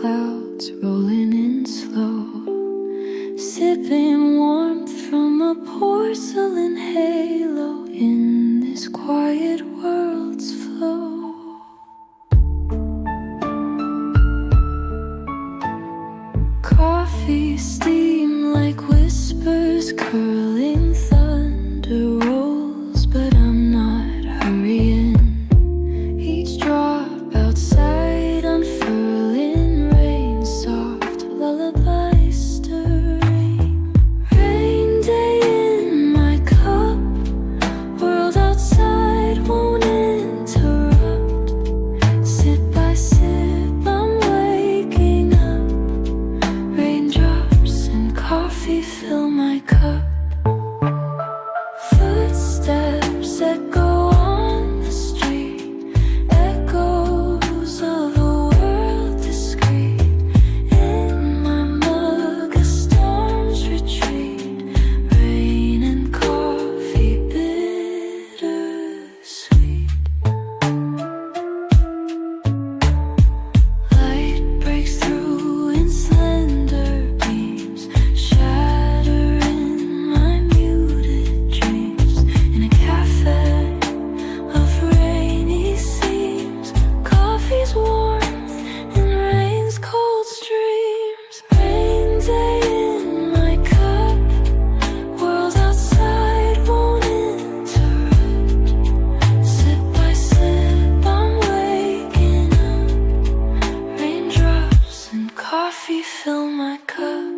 clouds rolling in slow, sipping warmth from a porcelain halo in this quiet world's flow. Coffee steam like whispers, curling thunder rolls, but I'm not hurrying. Each drop outside unfurling, rain soft lullaby stirring. Rain day in my cup, world outside won't interrupt. Sip by sip I'm waking up, raindrops and coffee fill my cup. Footsteps echo on the street, echoes of a world discreet. In my mug a storm's retreat, rain and coffee bittersweet. Light breaks through in slender beams, shattering my muted dreams. In a cafe of rainy seams, coffee's warmth and rain's cold streams. Rain day in my cup, world outside won't interrupt. Sip by sip I'm waking up, raindrops and coffee fill my cup.